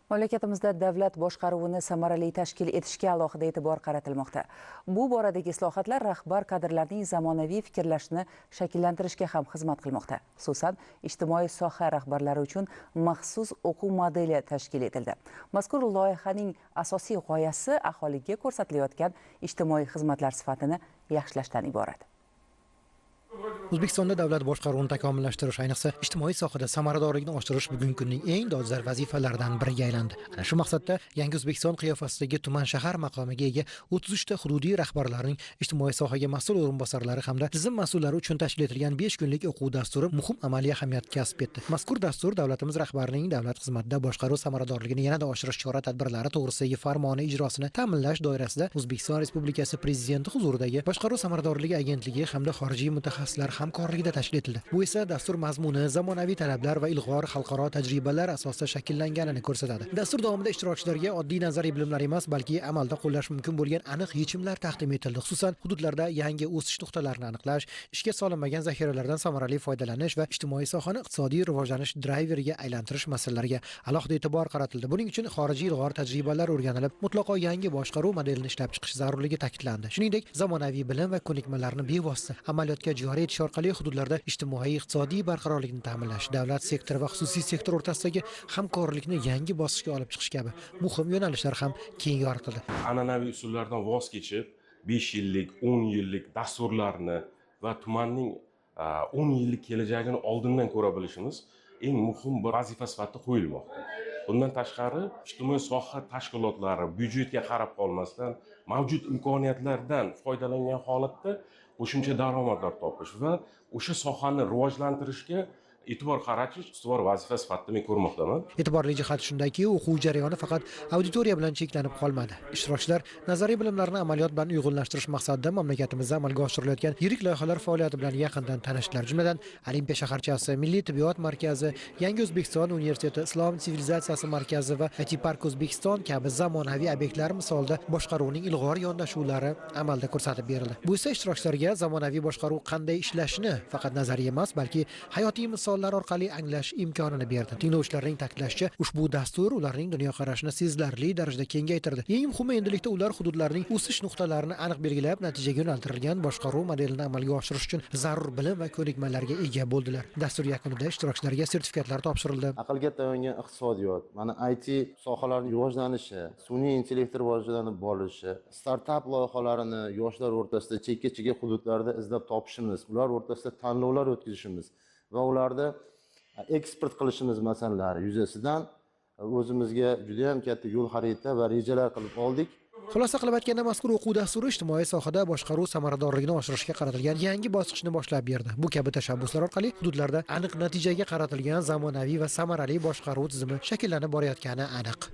Mamlakatimizda davlat boshqaruvini samarali tashkil etishga alohida e'tibor qaratilmoqda. Bu boradagi islohotlar rahbar kadrlarning zamonaviy fikrlashini shakllantirishga ham xizmat qilmoqda. Xususan, ijtimoiy soha rahbarlari uchun maxsus o'quv modeli tashkil etildi. Mazkur loyihaning asosiy g'oyasi aholiga ko'rsatilayotgan ijtimoiy xizmatlar sifatini yaxshilashdan iborat. O'zbekistonda davlat boshqaruvini takomillashtirish, ayniqsa ijtimoiy sohada samaradorlikni oshirish bugungi kunning eng dolzarb vazifalaridan biriga aylandi. Ana shu maqsadda Yangi O'zbekiston qiyofasidagi tuman shahar maqomiga ega 33 ta hududiy rahbarlarning ijtimoiy sohaga mas'ul o'rinbosarlari hamda tizim mas'ullari uchun tashkil etilgan 5 kunlik o'quv dasturi muhim amaliy ahamiyat kasb etdi. Mazkur dastur davlatimiz rahbarining davlat xizmatida boshqaruv samaradorligini yanada oshirish chora-tadbirlari to'g'risidagi farmoni ijrosini ta'minlash doirasida O'zbekiston Respublikasi Prezidenti huzuridagi boshqaruv samaradorligi agentligi hamda xorijiy mutaxassislar hamkorligida tashkil etildi. Bu esa dastur mazmuni, zamonaviy talablar va ilg'or xalqaro tajribalar asosida shakllanganini ko'rsatadi. Dastur davomida ishtirokchilarga oddiy nazariy bilimlar emas, balki amalda qo'llash mumkin bo'lgan aniq yechimlar taqdim etildi. Xususan, hududlarda yangi o'sish nuqtalarini aniqlash, ishga solinmagan zaxiralardan samarali foydalanish va ijtimoiy sohani iqtisodiy rivojlanish drayveriga aylantirish masalalariga alohida e'tibor qaratildi. Buning uchun xorijiy ilg'or tajribalar o'rganilib, mutlaqo yangi boshqaruv modelini ishlab chiqish zarurligi ta'kidlandi. Shuningdek, zamonaviy bilim va ko'nikmalarni bevosita amaliyotga joriy etish orqali hududlarda ijtimoiy iqtisodiy barqarorlikni ta'minlash, davlat sektori va xususiy sektor o'rtasidagi hamkorlikni yangi bosqichga olib chiqish kabi muhim yo'nalishlar ham keng yoritildi. An'anaviy usullardan voz kechib, 5 yillik, 10 yillik dasturlarni va tumanning 10 yillik kelajagini oldindan ko'ra bilishimiz eng muhim bir vazifa sifatida qo'yilmoqda. Bundan tashqari, ijtimoiy soha tashkilotlari byudjetga qarab qolmasdan mavjud imkoniyatlardan foydalangan holatda qo'shimcha daromadlar topish va o'sha sohani rivojlantirishga e'tibor qaratish ustuvor vazifa sifatida men ko'rmoqdaman. E'tiborli jihat shundaki, o'quv jarayoni faqat auditoriya bilan cheklanib qolmadi. Ishtirokchilar nazariy bilimlarni amaliyot bilan uyg'unlashtirish maqsadida mamlakatimizda amalga oshirilayotgan yirik loyihalar faoliyati bilan yaqindan tanishdilar. Jumladan, Olimpiya shaharchasi, Milliy tibbiyot markazi, Yangi O'zbekiston universiteti, Islom sivilizatsiyasi markazi va IT Park O'zbekiston kabi zamonaviy obyektlar misolida boshqaruvning ilg'or yondashuvlari amalda ko'rsatib berildi. Bu esa ishtirokchilarga zamonaviy boshqaruv qanday ishlashini faqat nazariy emas, balki hayotiy misollar orqali anglash imkonini berdi. Tinglovchilarning ta'kidlashicha, ushbu dastur ularning dunyoqarashini sezilarli darajada kengaytirdi. Eng muhimi, endilikda ular hududlarning o'sish nuqtalarini aniq belgilab, natijaga yo'naltirilgan boshqaruv modelini amalga oshirish uchun zarur bilim va ko'nikmalarga ega bo'ldilar. Dastur yakunida ishtirokchilarga sertifikatlar topshirildi. Aqlga tayangan iqtisodiyot, mana IT sohalarining rivojlanishi, sun'iy intellekt rivojlanib borishi, startap loyihalarini yoshlar o'rtasida chekka hududlarda izlab topishimiz, ular o'rtasida tanlovlar o'tkazishimiz va ularda eksport qilishimiz masalalari yuzasidan o'zimizga juda ham katta yo'l xarita va rejalar qilib oldik. Xulosa qilib aytganda, mazkur o'quv dasturi ijtimoiy sohada boshqaruv samaradorligini oshirishga qaratilgan yangi bosqichni boshlab berdi. Bu kabi tashabbuslar orqali hududlarda aniq natijaga qaratilgan zamonaviy va samarali boshqaruv tizimi shakllanib borayotgani aniq.